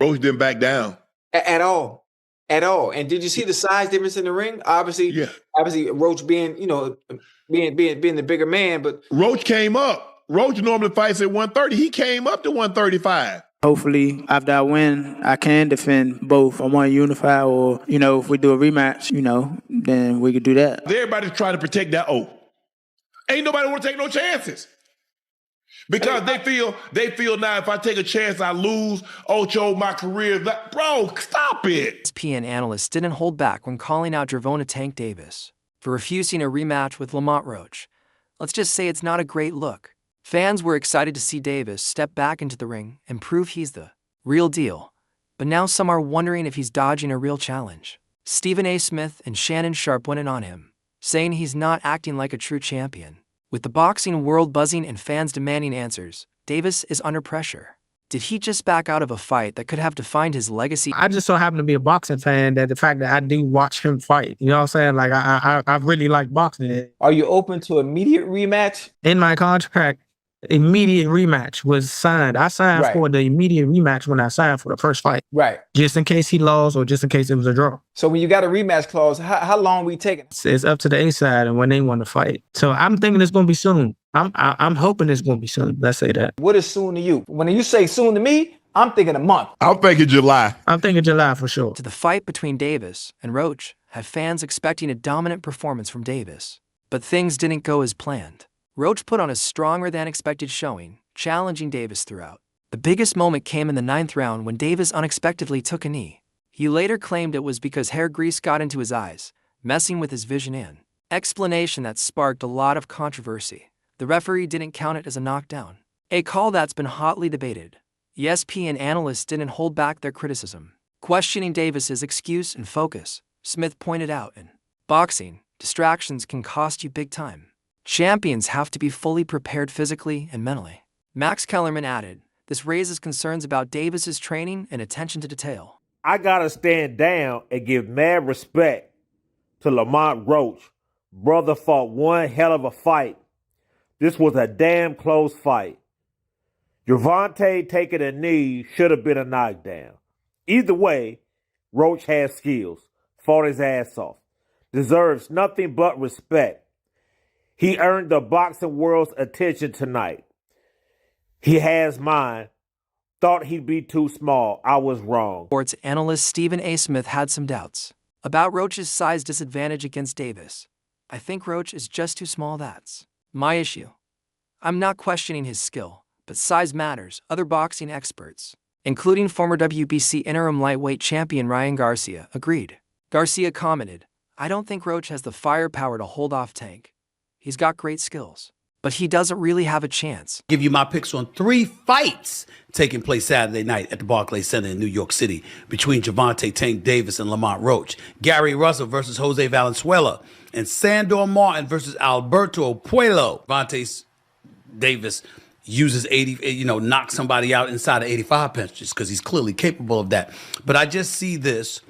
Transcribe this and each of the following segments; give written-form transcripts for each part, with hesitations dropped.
Roach didn't back down. At all. At all. And did you see the size difference in the ring? Obviously, Roach being, being the bigger man, but Roach came up. Roach normally fights at 130. He came up to 135. Hopefully, after I win, I can defend both. I want to unify, or, if we do a rematch, then we could do that. Everybody's trying to protect that O. Ain't nobody want to take no chances. Because they feel now if I take a chance, I lose. Ocho, my career. Bro, stop it. ESPN analysts didn't hold back when calling out Gervonta Tank Davis for refusing a rematch with Lamont Rematch. Let's just say it's not a great look. Fans were excited to see Davis step back into the ring and prove he's the real deal. But now some are wondering if he's dodging a real challenge. Stephen A. Smith and Shannon Sharp went in on him, saying he's not acting like a true champion. With the boxing world buzzing and fans demanding answers, Davis is under pressure. Did he just back out of a fight that could have defined his legacy? I just so happen to be a boxing fan that the fact that I do watch him fight, you know what I'm saying? Like, I really like boxing. Are you open to immediate rematch? In my contract, immediate rematch was signed. I signed for the immediate rematch when I signed for the first fight. Right. Just in case he lost or just in case it was a draw. So when you got a rematch clause, how long we taking? It's up to the A side and when they want to fight. So I'm thinking it's going to be soon. I'm hoping it's going to be soon. Let's say that. What is soon to you? When you say soon to me, I'm thinking a month. I'm thinking July. I'm thinking July for sure. To the fight between Davis and Roach had fans expecting a dominant performance from Davis. But things didn't go as planned. Roach put on a stronger than expected showing, challenging Davis throughout. The biggest moment came in the 9th round when Davis unexpectedly took a knee. He later claimed it was because hair grease got into his eyes, messing with his vision in. Explanation that sparked a lot of controversy. The referee didn't count it as a knockdown, a call that's been hotly debated. ESPN analysts didn't hold back their criticism. Questioning Davis's excuse and focus, Smith pointed out in boxing, distractions can cost you big time. Champions have to be fully prepared physically and mentally. Max Kellerman added, this raises concerns about Davis's training and attention to detail. I gotta stand down and give mad respect to Lamont Rematch. Brother fought one hell of a fight. This was a damn close fight. Gervonta taking a knee should have been a knockdown. Either way, Roach has skills, fought his ass off, deserves nothing but respect. He earned the boxing world's attention tonight. He has mine. Thought he'd be too small. I was wrong. Sports analyst Stephen A. Smith had some doubts about Roach's size disadvantage against Davis. I think Roach is just too small, that's my issue. I'm not questioning his skill, but size matters. Other boxing experts, including former WBC interim lightweight champion Ryan Garcia, agreed. Garcia commented, I don't think Roach has the firepower to hold off Tank. He's got great skills, but he doesn't really have a chance. Give you my picks on 3 fights taking place Saturday night at the Barclays Center in New York City between Gervonta Tank Davis and Lamont Rematch. Gary Russell versus Jose Valenzuela, and Sandor Martin versus Alberto Puello. Gervonta Davis uses knocks somebody out inside of 85 punches because he's clearly capable of that. But I just see this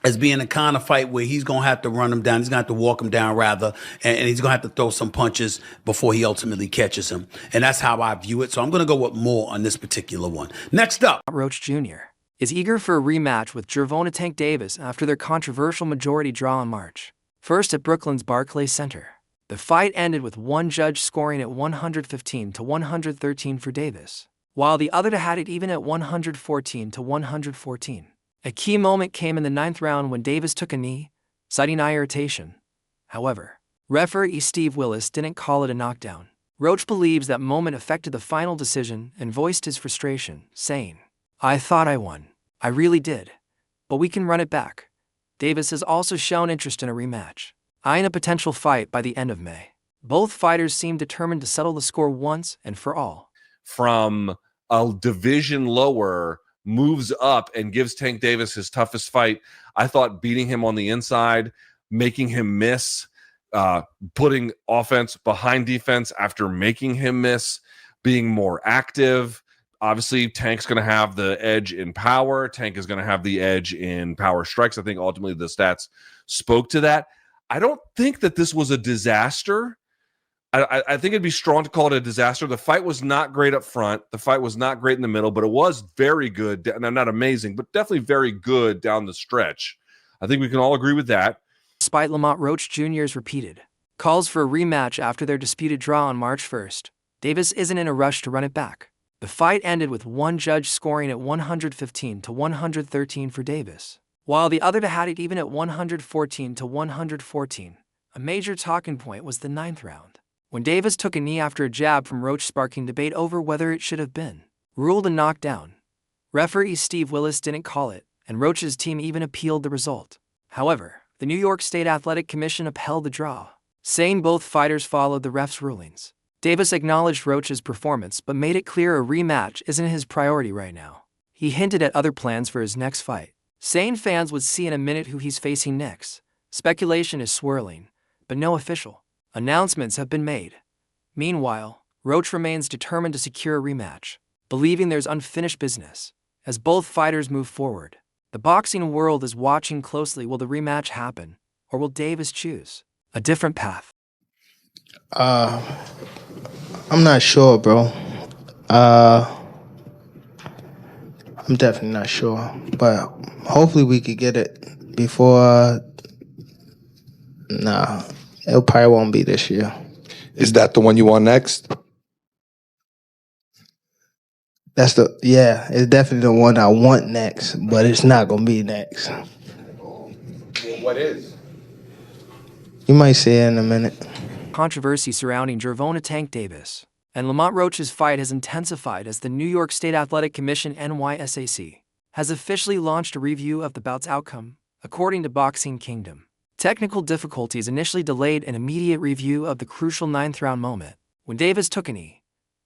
as being a kind of fight where he's going to have to run him down. He's going to have to walk him down, rather, and he's going to have to throw some punches before he ultimately catches him. And that's how I view it. So I'm going to go with more on this particular one. Next up, Roach Jr. is eager for a rematch with Gervonta Tank Davis after their controversial majority draw in March. First at Brooklyn's Barclays Center. The fight ended with one judge scoring at 115 to 113 for Davis, while the other had it even at 114 to 114. A key moment came in the 9th round when Davis took a knee, citing eye irritation. However, referee Steve Willis didn't call it a knockdown. Roach believes that moment affected the final decision and voiced his frustration, saying, I thought I won. I really did. But we can run it back. Davis has also shown interest in a rematch, eyeing a potential fight by the end of May. Both fighters seem determined to settle the score once and for all. From a division lower, moves up and gives Tank Davis his toughest fight. I thought beating him on the inside, making him miss, putting offense behind defense after making him miss, being more active. Obviously, Tank's going to have the edge in power. Tank is going to have the edge in power strikes. I think ultimately the stats spoke to that. I don't think that this was a disaster, I think it'd be strong to call it a disaster. The fight was not great up front. The fight was not great in the middle, but it was very good. Not amazing, but definitely very good down the stretch. I think we can all agree with that. Despite Lamont Roach Jr.'s repeated calls for a rematch after their disputed draw on March 1st, Davis isn't in a rush to run it back. The fight ended with one judge scoring at 115 to 113 for Davis, while the other had it even at 114 to 114. A major talking point was the 9th round, when Davis took a knee after a jab from Roach, sparking debate over whether it should have been ruled a knockdown. Referee Steve Willis didn't call it, and Roach's team even appealed the result. However, the New York State Athletic Commission upheld the draw, saying both fighters followed the ref's rulings. Davis acknowledged Roach's performance but made it clear a rematch isn't his priority right now. He hinted at other plans for his next fight, saying fans would see in a minute who he's facing next. Speculation is swirling, but no official announcements have been made. Meanwhile, Roach remains determined to secure a rematch, believing there's unfinished business. As both fighters move forward, the boxing world is watching closely. Will the rematch happen, or will Davis choose a different path? I'm not sure, bro. I'm definitely not sure, but hopefully we could get it before. Nah, it probably won't be this year. Is that the one you want next? It's definitely the one I want next, but it's not gonna be next. What is? You might see it in a minute. Controversy surrounding Gervonta Tank Davis and Lamont Roach's fight has intensified as the New York State Athletic Commission (NYSAC) has officially launched a review of the bout's outcome, according to Boxing Kingdom. Technical difficulties initially delayed an immediate review of the crucial 9th round moment, when Davis took a knee.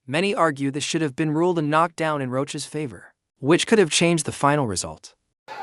Many argue this should have been ruled a knockdown in Roach's favor, which could have changed the final result.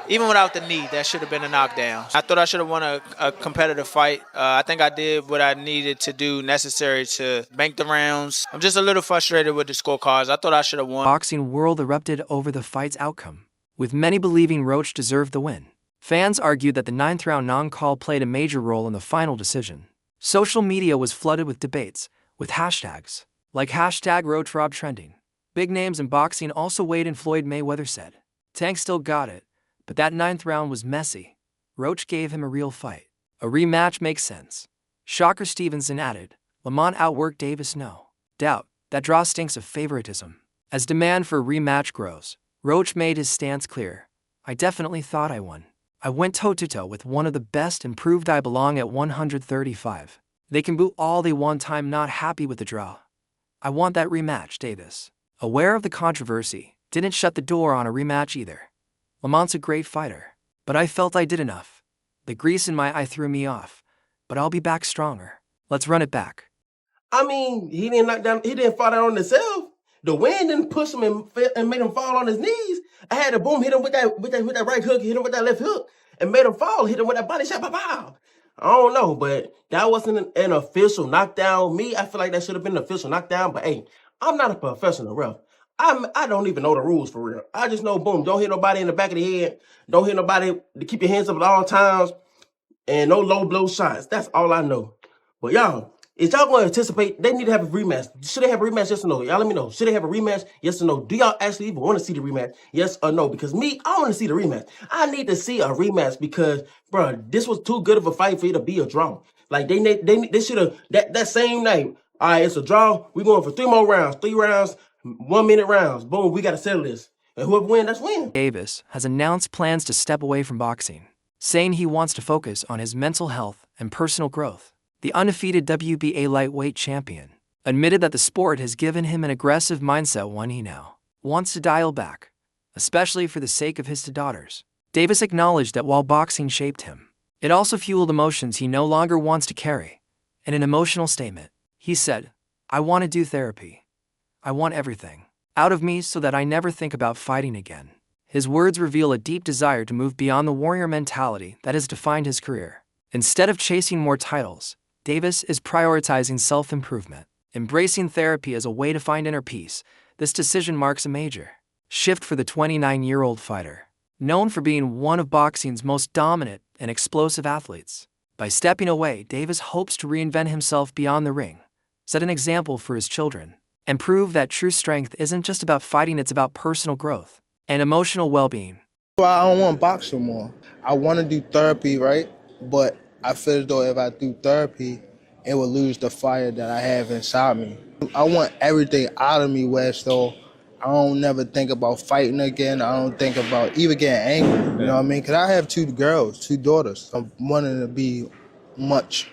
Even without the knee, that should have been a knockdown. I thought I should have won a competitive fight. I think I did what I needed to do necessary to bank the rounds. I'm just a little frustrated with the scorecards. I thought I should have won. Boxing world erupted over the fight's outcome, with many believing Roach deserved the win. Fans argued that the 9th round non-call played a major role in the final decision. Social media was flooded with debates, with hashtags like #RoachRob trending. Big names in boxing also weighed in. Floyd Mayweather said, "Tank still got it, but that 9th round was messy. Roach gave him a real fight. A rematch makes sense." Shocker Stevenson added, "Lamont outworked Davis, no doubt. That draw stinks of favoritism." As demand for a rematch grows, Roach made his stance clear. "I definitely thought I won. I went toe-to-toe with one of the best and proved I belong at 135. They can boo all they want. I'm not happy with the draw. I want that rematch." Davis, aware of the controversy, didn't shut the door on a rematch either. "Lamont's a great fighter, but I felt I did enough. The grease in my eye threw me off, but I'll be back stronger. Let's run it back." I mean, he didn't fall down on himself. The wind didn't push him and made him fall on his knees. I had to boom hit him with that right hook, hit him with that left hook, and made him fall, hit him with that body shot. Pow. I don't know, but that wasn't an official knockdown. I feel like that should have been an official knockdown, but hey, I'm not a professional ref. I don't even know the rules for real. I just know, boom, don't hit nobody in the back of the head. Don't hit nobody to keep your hands up at all times. And no low blow shots. That's all I know. But y'all, is y'all going to anticipate? They need to have a rematch. Should they have a rematch? Yes or no? Y'all let me know. Should they have a rematch? Yes or no? Do y'all actually even want to see the rematch? Yes or no? Because I want to see the rematch. I need to see a rematch because, bro, this was too good of a fight for it to be a draw. Like they should have that same night. All right, it's a draw. We're going for 3 more rounds. 3 rounds, 1-minute rounds. Boom, we got to settle this. And whoever wins, that's win. Davis has announced plans to step away from boxing, saying he wants to focus on his mental health and personal growth. The undefeated WBA lightweight champion admitted that the sport has given him an aggressive mindset, one he now wants to dial back, especially for the sake of his 2 daughters. Davis acknowledged that while boxing shaped him, it also fueled emotions he no longer wants to carry. In an emotional statement, he said, "I want to do therapy. I want everything out of me so that I never think about fighting again." His words reveal a deep desire to move beyond the warrior mentality that has defined his career. Instead of chasing more titles, Davis is prioritizing self-improvement, embracing therapy as a way to find inner peace. This decision marks a major shift for the 29-year-old fighter, known for being one of boxing's most dominant and explosive athletes. By stepping away, Davis hopes to reinvent himself beyond the ring, set an example for his children, and prove that true strength isn't just about fighting, it's about personal growth and emotional well-being. Well, I don't want to box no more. I want to do therapy, right? But I feel as though if I do therapy, it will lose the fire that I have inside me. I want everything out of me, where so I don't never think about fighting again. I don't think about even getting angry. You know what I mean? Because I have 2 girls, 2 daughters. I'm wanting to be much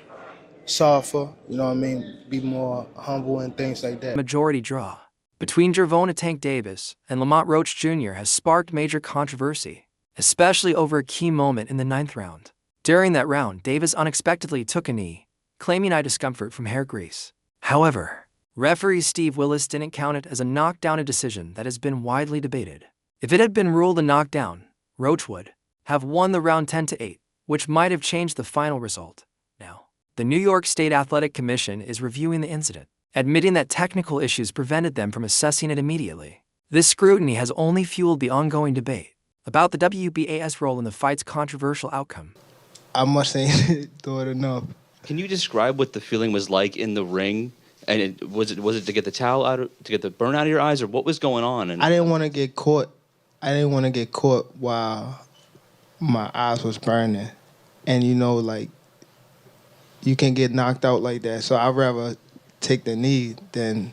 softer, you know what I mean? Be more humble and things like that. Majority draw between Gervonta Tank Davis and Lamont Roach Jr. has sparked major controversy, especially over a key moment in the 9th round. During that round, Davis unexpectedly took a knee, claiming eye discomfort from hair grease. However, referee Steve Willis didn't count it as a knockdown, a decision that has been widely debated. If it had been ruled a knockdown, Roach would have won the round 10-8, which might have changed the final result. Now, the New York State Athletic Commission is reviewing the incident, admitting that technical issues prevented them from assessing it immediately. This scrutiny has only fueled the ongoing debate about the WBA's role in the fight's controversial outcome. I must say, do it enough. Can you describe what the feeling was like in the ring? And was it to get the towel out, to get the burn out of your eyes, or what was going on? And I didn't want to get caught. I didn't want to get caught while my eyes was burning, and like you can get knocked out like that. So I'd rather take the knee than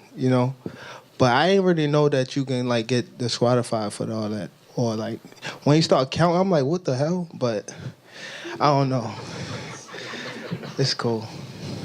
But I didn't really know that you can get disqualified for all that, or when you start counting, I'm like, what the hell? But I don't know. It's cool.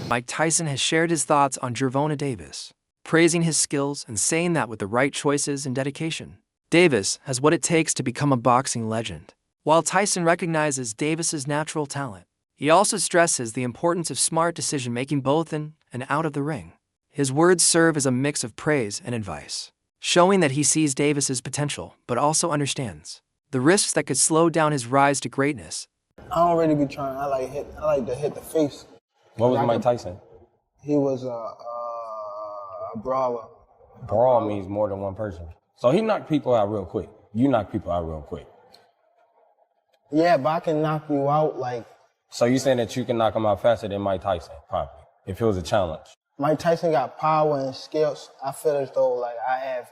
Mike Tyson has shared his thoughts on Gervonta Davis, praising his skills and saying that with the right choices and dedication, Davis has what it takes to become a boxing legend. While Tyson recognizes Davis's natural talent, he also stresses the importance of smart decision-making both in and out of the ring. His words serve as a mix of praise and advice, showing that he sees Davis's potential but also understands the risks that could slow down his rise to greatness. I don't really be trying. I like to hit the face. What was Mike Tyson? He was a brawler. Brawl means more than one person. So he knocked people out real quick. You knock people out real quick. Yeah, but I can knock you out So you saying that you can knock him out faster than Mike Tyson, probably, if it was a challenge? Mike Tyson got power and skills. I feel as though I have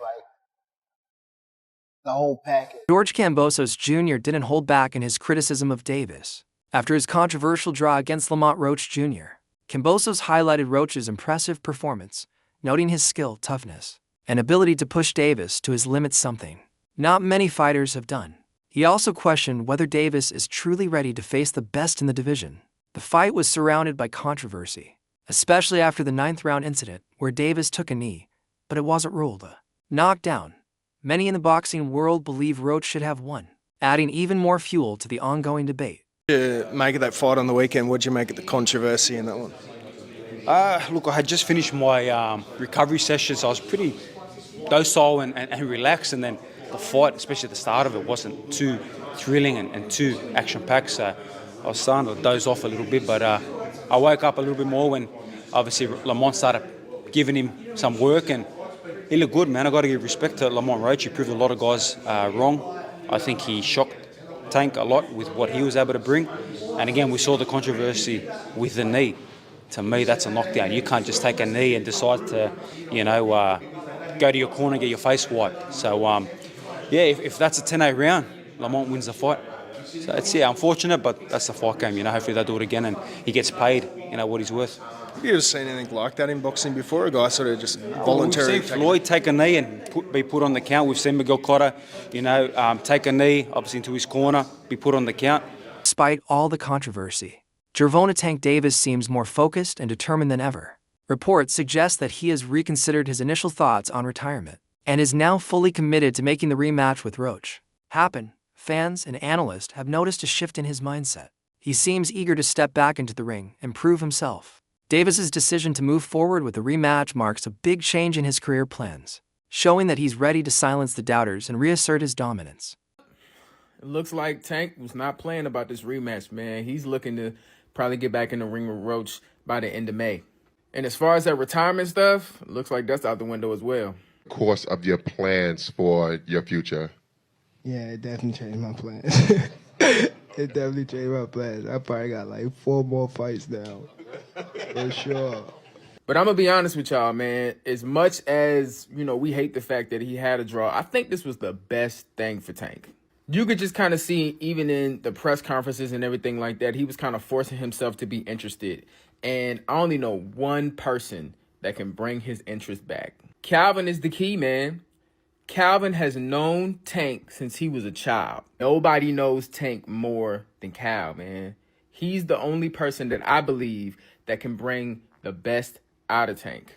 the whole package. George Kambosos Jr. didn't hold back in his criticism of Davis. After his controversial draw against Lamont Roach Jr., Kambosos highlighted Roach's impressive performance, noting his skill, toughness, and ability to push Davis to his limits, something not many fighters have done. He also questioned whether Davis is truly ready to face the best in the division. The fight was surrounded by controversy, especially after the 9th round incident where Davis took a knee, but it wasn't ruled a knockdown. Many in the boxing world believe Roach should have won, adding even more fuel to the ongoing debate. Make of that fight on the weekend, what'd you make of the controversy in that one? Look, I had just finished my recovery session, so I was pretty docile and relaxed, and then the fight, especially at the start of it, wasn't too thrilling and too action-packed, so I was starting to doze off a little bit, but I woke up a little bit more when obviously Lamont started giving him some work, and he looked good, man. I got to give respect to Lamont Roach. He proved a lot of guys wrong. I think he shocked Tank a lot with what he was able to bring, and again, we saw the controversy with the knee. To me, that's a knockdown. You can't just take a knee and decide to, go to your corner and get your face wiped. So, if that's a 10-8 round, Lamont wins the fight. So it's unfortunate, but that's the fight game. Hopefully they'll do it again and he gets paid, what he's worth. Have you ever seen anything like that in boxing before? A guy sort of just voluntarily. We've seen Floyd take a knee and be put on the count. We've seen Miguel Cotto, take a knee, obviously into his corner, be put on the count. Despite all the controversy, Gervonta Tank Davis seems more focused and determined than ever. Reports suggest that he has reconsidered his initial thoughts on retirement and is now fully committed to making the rematch with Roach happen. Fans and analysts have noticed a shift in his mindset. He seems eager to step back into the ring and prove himself. Davis's decision to move forward with the rematch marks a big change in his career plans, showing that he's ready to silence the doubters and reassert his dominance. It looks like Tank was not playing about this rematch, man. He's looking to probably get back in the ring with Roach by the end of May. And as far as that retirement stuff, it looks like that's out the window as well. Course of your plans for your future? Yeah, it definitely changed my plans. It definitely changed my plans. I probably got 4 more fights now, for sure. But I'm going to be honest with y'all, man. As much as, we hate the fact that he had a draw, I think this was the best thing for Tank. You could just kind of see, even in the press conferences and everything like that, he was kind of forcing himself to be interested. And I only know one person that can bring his interest back. Calvin is the key, man. Calvin has known Tank since he was a child. Nobody knows Tank more than Cal, man. He's the only person that I believe that can bring the best out of Tank.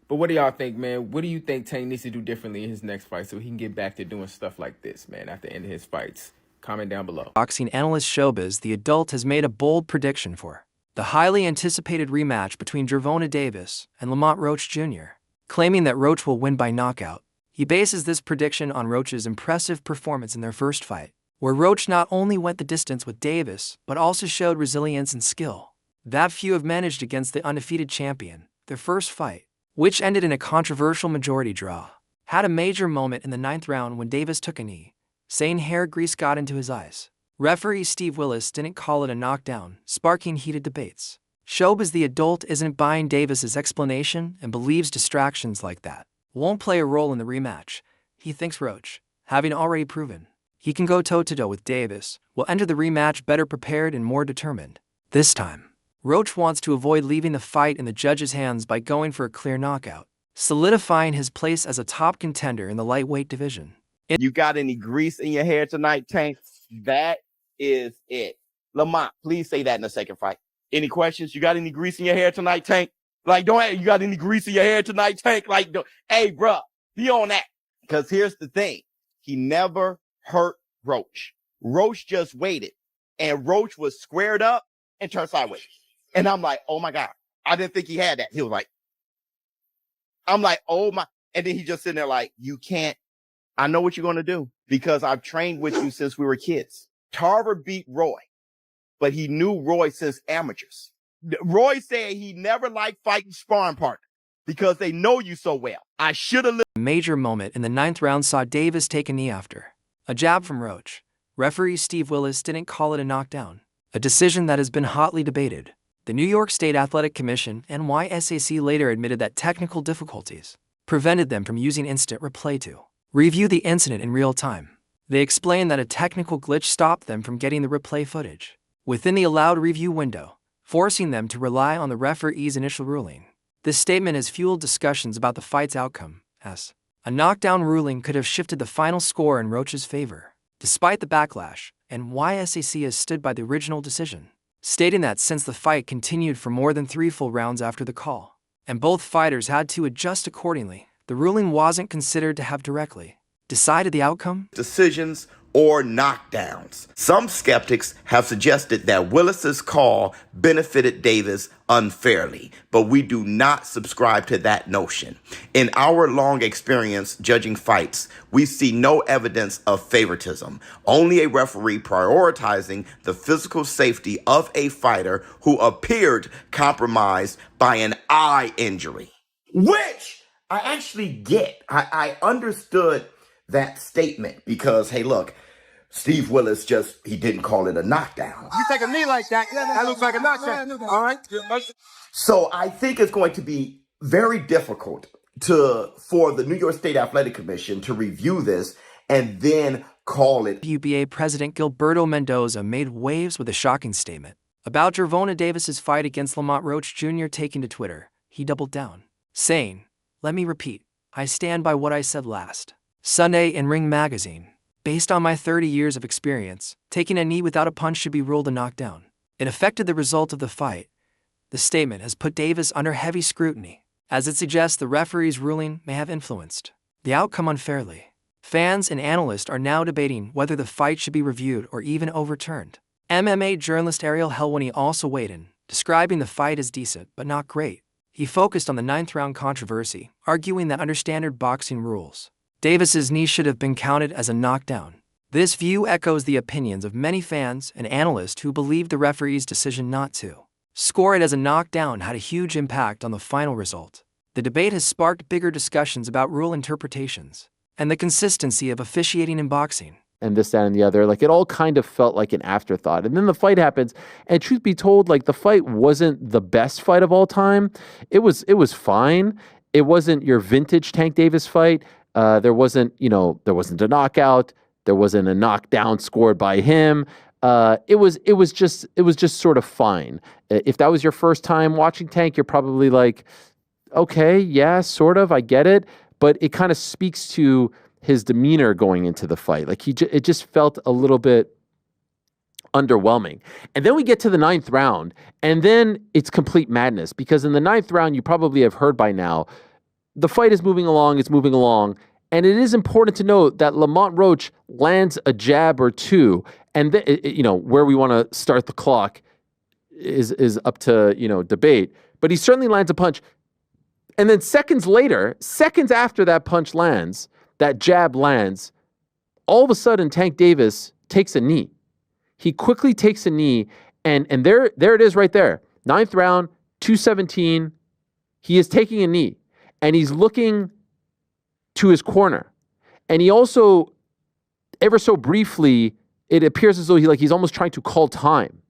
But what do y'all think, man? What do you think Tank needs to do differently in his next fight so he can get back to doing stuff like this, man, at the end of his fights? Comment down below. Boxing analyst Showbiz, the adult, has made a bold prediction for the highly anticipated rematch between Gervonta Davis and Lamont Rematch Jr., claiming that Rematch will win by knockout. He bases this prediction on Rematch's impressive performance in their first fight, where Rematch not only went the distance with Davis, but also showed resilience and skill that few have managed against the undefeated champion. Their first fight, which ended in a controversial majority draw, had a major moment in the 9th round when Davis took a knee, saying hair grease got into his eyes. Referee Steve Willis didn't call it a knockdown, sparking heated debates. Showbiz, the adult, isn't buying Davis's explanation and believes distractions like that won't play a role in the rematch. He thinks Rematch, having already proven he can go toe-to-toe with Davis, will enter the rematch better prepared and more determined. This time, Rematch wants to avoid leaving the fight in the judge's hands by going for a clear knockout, solidifying his place as a top contender in the lightweight division. You got any grease in your hair tonight, Tank? That is it. Lamont, please say that in the second fight. Any questions? You got any grease in your hair tonight, Tank? Like, you got any grease in your hair tonight, Tank? Like, hey, bro, be on that. Because here's the thing. He never hurt Rematch. Rematch just waited. And Rematch was squared up and turned sideways. And I'm like, oh my God, I didn't think he had that. He was like, I'm like, oh my. And then he just sitting there like, you can't, I know what you're going to do because I've trained with you since we were kids. Tarver beat Roy, but he knew Roy since amateurs. Roy said he never liked fighting sparring partner because they know you so well. I should have. A major moment in the 9th round saw Davis take a knee after a jab from Rematch. Referee Steve Willis didn't call it a knockdown, a decision that has been hotly debated. The New York State Athletic Commission, NYSAC, later admitted that technical difficulties prevented them from using instant replay to review the incident in real time. They explained that a technical glitch stopped them from getting the replay footage within the allowed review window, forcing them to rely on the referee's initial ruling. This statement has fueled discussions about the fight's outcome, as a knockdown ruling could have shifted the final score in Rematch's favor. Despite the backlash, NYSAC has stood by the original decision, stating that since the fight continued for more than 3 full rounds after the call, and both fighters had to adjust accordingly, the ruling wasn't considered to have directly decided the outcome. Decisions or knockdowns. Some skeptics have suggested that Willis's call benefited Davis unfairly, but we do not subscribe to that notion. In our long experience judging fights, we see no evidence of favoritism, only a referee prioritizing the physical safety of a fighter who appeared compromised by an eye injury, which I actually get. I understood that statement because, hey, look, Steve Willis he didn't call it a knockdown. You take a knee like that, that looks like a knockdown. All right? So I think it's going to be very difficult for the New York State Athletic Commission to review this and then call it. WBA President Gilberto Mendoza made waves with a shocking statement about Gervonta Davis's fight against Lamont Rematch Jr. Taking to Twitter, he doubled down, saying, "Let me repeat, I stand by what I said last Sunday in Ring Magazine. Based on my 30 years of experience, taking a knee without a punch should be ruled a knockdown. It affected the result of the fight." The statement has put Davis under heavy scrutiny, as it suggests the referee's ruling may have influenced the outcome unfairly. Fans and analysts are now debating whether the fight should be reviewed or even overturned. MMA journalist Ariel Helwani also weighed in, describing the fight as decent but not great. He focused on the 9th round controversy, arguing that under standard boxing rules, Davis's knee should have been counted as a knockdown. This view echoes the opinions of many fans and analysts who believe the referee's decision not to score it as a knockdown had a huge impact on the final result. The debate has sparked bigger discussions about rule interpretations and the consistency of officiating in boxing. and this, that, and the other. Like, it all kind of felt like an afterthought. And then the fight happens, and truth be told, like, the fight wasn't the best fight of all time. It was fine. It wasn't your vintage Tank Davis fight. There wasn't a knockout. There wasn't a knockdown scored by him. It was just sort of fine. If that was your first time watching Tank, you're probably like, okay, yeah, sort of, I get it. But it kind of speaks to his demeanor going into the fight. Like, it just felt a little bit underwhelming. And then we get to the 9th round, and then it's complete madness, because in the 9th round, you probably have heard by now, the fight is moving along, and it is important to note that Lamont Roach lands a jab or two, and where we want to start the clock is up to, debate, but he certainly lands a punch. And then seconds after that punch lands, that jab lands, all of a sudden Tank Davis takes a knee. He quickly takes a knee, and there it is right there. 9th round, 217. He is taking a knee, and he's looking to his corner. And he also, ever so briefly, it appears as though he's almost trying to call time.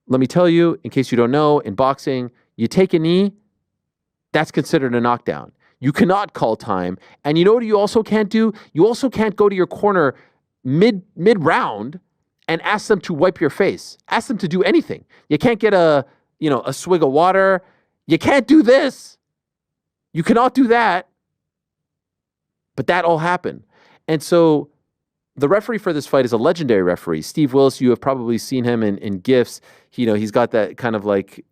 Let me tell you, in case you don't know, in boxing, you take a knee, that's considered a knockdown. You cannot call time. And you know what you also can't do? You also can't go to your corner mid-round and ask them to wipe your face. Ask them to do anything. You can't get a swig of water. You can't do this. You cannot do that. But that all happened. And so the referee for this fight is a legendary referee. Steve Willis, you have probably seen him in GIFs. He's got that kind of like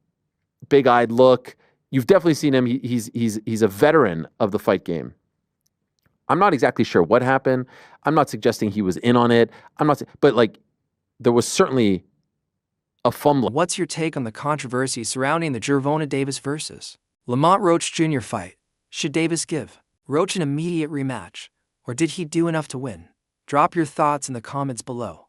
big-eyed look. You've definitely seen him. He's a veteran of the fight game. I'm not exactly sure what happened. I'm not suggesting he was in on it. But like, there was certainly a fumble. What's your take on the controversy surrounding the Gervonta Davis versus Lamont Roach Jr. fight? Should Davis give Roach an immediate rematch, or did he do enough to win? Drop your thoughts in the comments below.